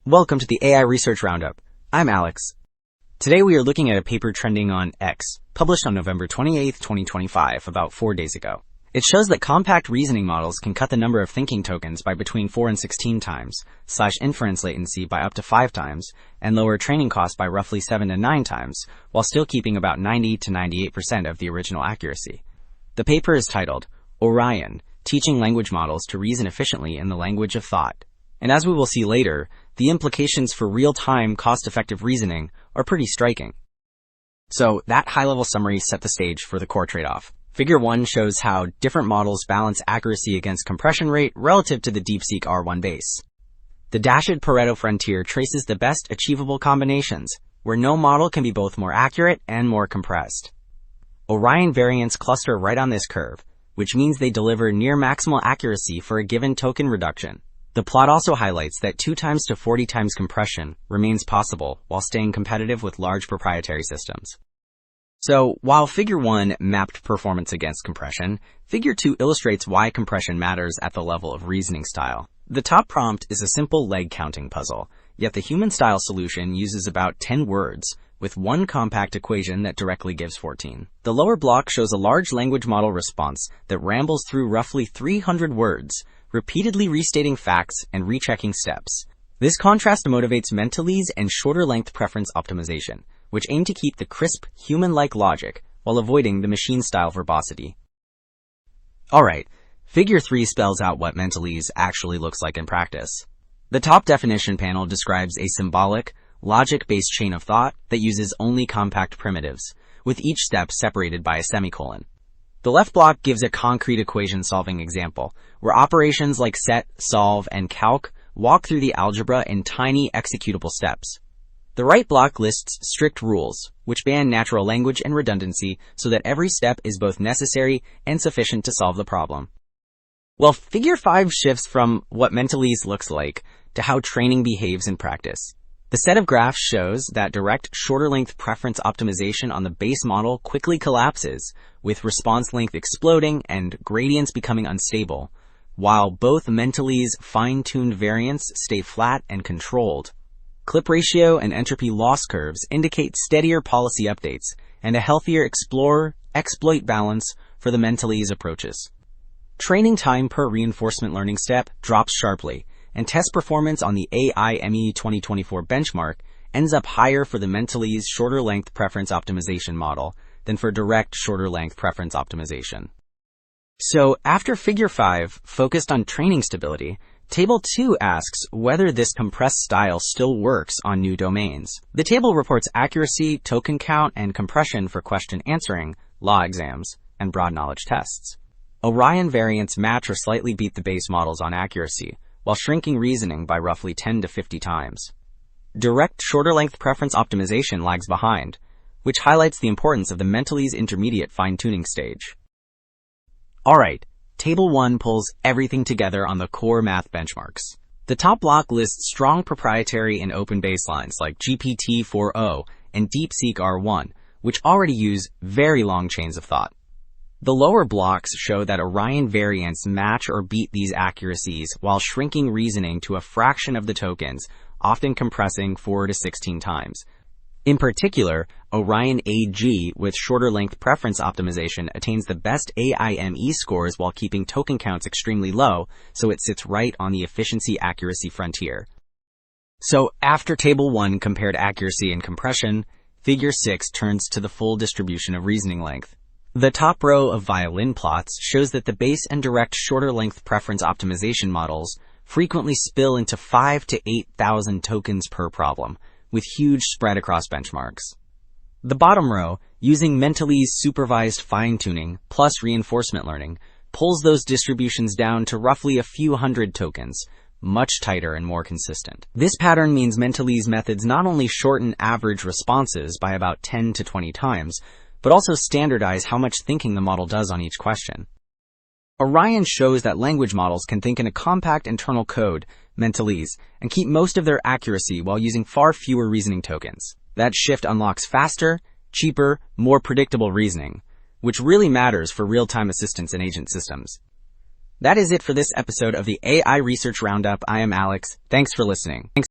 Welcome to the AI Research Roundup. I'm Alex. Today we are looking at a paper trending on X, published on November 28, 2025, about 4 days ago. It shows that compact reasoning models can cut the number of thinking tokens by between 4 and 16 times, slash inference latency by up to 5 times, and lower training costs by roughly 7 to 9 times, while still keeping about 90 to 98% of the original accuracy. The paper is titled, ORION, Teaching Language Models to Reason Efficiently in the Language of Thought. And as we will see later, the implications for real-time, cost-effective reasoning are pretty striking. So that high-level summary set the stage for the core trade-off. Figure 1 shows how different models balance accuracy against compression rate relative to the DeepSeek R1 base. The dashed Pareto frontier traces the best achievable combinations, where no model can be both more accurate and more compressed. Orion variants cluster right on this curve, which means they deliver near maximal accuracy for a given token reduction. The plot also highlights that 2 times to 40 times compression remains possible while staying competitive with large proprietary systems. So, while Figure 1 mapped performance against compression, Figure 2 illustrates why compression matters at the level of reasoning style. The top prompt is a simple leg counting puzzle, yet the human-style solution uses about 10 words, with one compact equation that directly gives 14. The lower block shows a large language model response that rambles through roughly 300 words, repeatedly restating facts and rechecking steps. This contrast motivates mentalese and shorter-length preference optimization, which aim to keep the crisp, human-like logic while avoiding the machine-style verbosity. Alright, Figure 3 spells out what mentalese actually looks like in practice. The top definition panel describes a symbolic, logic-based chain of thought that uses only compact primitives, with each step separated by a semicolon. The left block gives a concrete equation-solving example, where operations like set, solve, and calc walk through the algebra in tiny executable steps. The right block lists strict rules, which ban natural language and redundancy so that every step is both necessary and sufficient to solve the problem. Well, Figure 5 shifts from what mentalese looks like to how training behaves in practice. The set of graphs shows that direct shorter-length preference optimization on the base model quickly collapses, with response length exploding and gradients becoming unstable, while both mentalese fine-tuned variants stay flat and controlled. Clip ratio and entropy loss curves indicate steadier policy updates and a healthier explore-exploit balance for the mentalese approaches. Training time per reinforcement learning step drops sharply, and test performance on the AIME 2024 benchmark ends up higher for the mentalese shorter-length preference optimization model than for direct shorter-length preference optimization. So, after Figure 5 focused on training stability, Table 2 asks whether this compressed style still works on new domains. The table reports accuracy, token count, and compression for question answering, law exams, and broad knowledge tests. Orion variants match or slightly beat the base models on accuracy, while shrinking reasoning by roughly 10 to 50 times. Direct shorter-length preference optimization lags behind, which highlights the importance of the mentalese intermediate fine-tuning stage. Alright, Table 1 pulls everything together on the core math benchmarks. The top block lists strong proprietary and open baselines like GPT-4o and DeepSeek R1, which already use very long chains of thought. The lower blocks show that Orion variants match or beat these accuracies while shrinking reasoning to a fraction of the tokens, often compressing 4 to 16 times. In particular, Orion AG with shorter-length preference optimization attains the best AIME scores while keeping token counts extremely low, so it sits right on the efficiency-accuracy frontier. So, after Table 1 compared accuracy and compression, Figure 6 turns to the full distribution of reasoning length. The top row of violin plots shows that the base and direct shorter-length preference optimization models frequently spill into 5 to 8,000 tokens per problem, with huge spread across benchmarks. The bottom row, using mentalese supervised fine-tuning plus reinforcement learning, pulls those distributions down to roughly a few hundred tokens, much tighter and more consistent. This pattern means mentalese methods not only shorten average responses by about 10 to 20 times, but also standardize how much thinking the model does on each question. Orion shows that language models can think in a compact internal code, mentalese, and keep most of their accuracy while using far fewer reasoning tokens. That shift unlocks faster, cheaper, more predictable reasoning, which really matters for real-time assistance in agent systems. That is it for this episode of the AI Research Roundup. I am Alex. Thanks for listening.